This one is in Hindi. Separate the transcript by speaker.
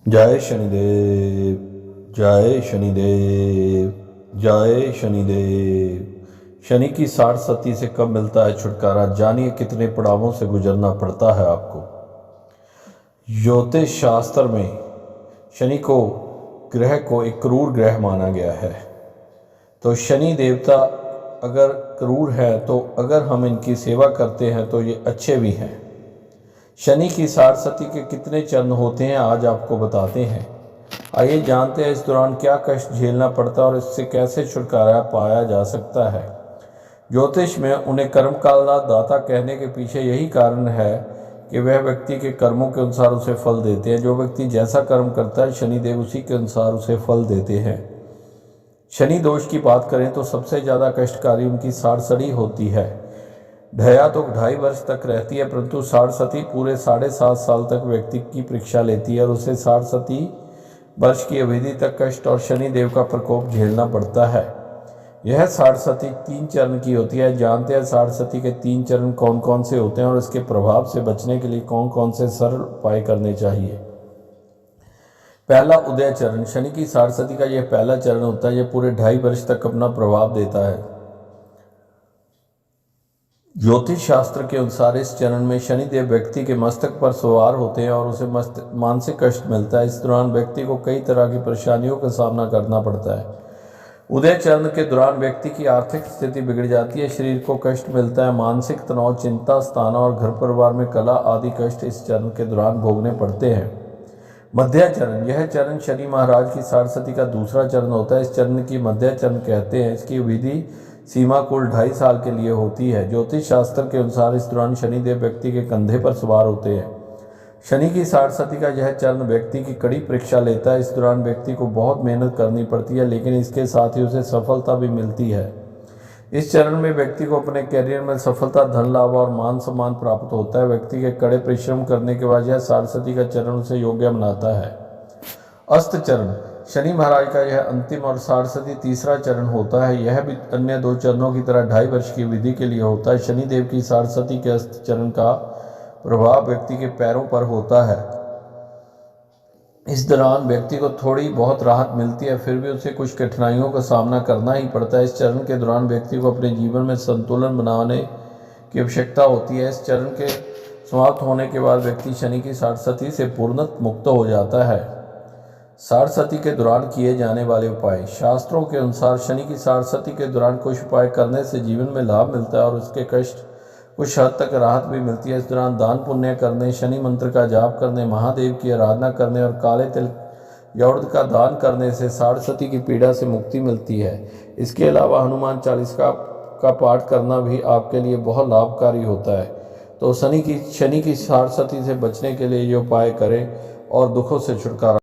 Speaker 1: जय शनिदेव, जय शनिदेव, जय शनिदेव। शनि की 60 से कब मिलता है छुटकारा, जानिए कितने पड़ावों से गुजरना पड़ता है आपको। ज्योतिष शास्त्र में शनि को ग्रह को एक क्रूर ग्रह माना गया है। तो शनि देवता अगर क्रूर है तो अगर हम इनकी सेवा करते हैं तो ये अच्छे भी हैं। शनि की 60 के कितने चरण होते हैं आज आपको बताते हैं। आइए जानते हैं इस दौरान क्या कष्ट झेलना पड़ता है और इससे कैसे छुटकारा पाया जा सकता है। ज्योतिष में उन्हें कर्म का दाता कहने के पीछे यही कारण है कि वह व्यक्ति के कर्मों के अनुसार उसे फल देते हैं। जो व्यक्ति जैसा कर्म करता है शनिदेव उसी के अनुसार उसे फल देते हैं। शनि दोष की बात करें तो सबसे ज़्यादा कष्टकारी उनकी साड़सड़ी होती है। ढया तो 2.5 वर्ष तक रहती है, परंतु साड़सती पूरे 7.5 साल तक व्यक्ति की परीक्षा लेती है और उसे 60 वर्ष की अवधि तक कष्ट और शनि देव का प्रकोप झेलना पड़ता है। यह 60 3 चरण की होती है। जानते हैं 60 के 3 चरण कौन कौन से होते हैं और इसके प्रभाव से बचने के लिए कौन कौन से सरल उपाय करने चाहिए। पहला, उदय चरण। शनि की 60 का यह पहला चरण होता है। यह पूरे 2.5 वर्ष तक अपना प्रभाव देता है। ज्योतिष शास्त्र के अनुसार इस चरण में शनिदेव व्यक्ति के मस्तक पर सवार होते हैं और उसे मानसिक कष्ट मिलता है। इस दौरान व्यक्ति को कई तरह की परेशानियों का सामना करना पड़ता है। उदय चरण के दौरान व्यक्ति की आर्थिक स्थिति बिगड़ जाती है, शरीर को कष्ट मिलता है, मानसिक तनाव, चिंता, स्थान और घर परिवार में कला आदि कष्ट इस चरण के दौरान भोगने पड़ते हैं। मध्य चरण। यह चरण शनि महाराज की 60 का दूसरा चरण होता है। इस चरण की मध्य चरण कहते हैं। इसकी विधि सीमा कुल 2.5 साल के लिए होती है। ज्योतिष शास्त्र के अनुसार इस दौरान शनिदेव व्यक्ति के कंधे पर सवार होते हैं। शनि की 60 का यह चरण व्यक्ति की कड़ी परीक्षा लेता है। इस दौरान व्यक्ति को बहुत मेहनत करनी पड़ती है, लेकिन इसके साथ ही उसे सफलता भी मिलती है। इस चरण में व्यक्ति को अपने करियर में सफलता, धन लाभ और मान सम्मान प्राप्त होता है। व्यक्ति के कड़े परिश्रम करने के बाद यह 60 का चरण उसे योग्य बनाता है। अस्त चरण। शनि महाराज का यह अंतिम और 60 तीसरा चरण होता है। यह भी अन्य 2 चरणों की तरह 2.5 वर्ष की विधि के लिए होता है। शनिदेव की 60 के अस्त चरण का प्रभाव व्यक्ति के पैरों पर होता है। इस दौरान व्यक्ति को थोड़ी बहुत राहत मिलती है, फिर भी उसे कुछ कठिनाइयों का सामना करना ही पड़ता है। इस चरण के दौरान व्यक्ति को अपने जीवन में संतुलन बनाने की आवश्यकता होती है। इस चरण के समाप्त होने के बाद व्यक्ति शनि की 60 से पूर्णतः मुक्त हो जाता है। 60 के दौरान किए जाने वाले उपाय। शास्त्रों के अनुसार शनि की 60 के दौरान कुछ उपाय करने से जीवन में लाभ मिलता है और उसके कष्ट कुछ हद तक राहत भी मिलती है। इस दौरान दान पुण्य करने, शनि मंत्र का जाप करने, महादेव की आराधना करने और काले तिल यौड़ का दान करने से 60 की पीड़ा से मुक्ति मिलती है। इसके अलावा हनुमान चालीसा का पाठ करना भी आपके लिए बहुत लाभकारी होता है। तो शनि की 60 से बचने के लिए ये उपाय करें और दुखों से छुटकारा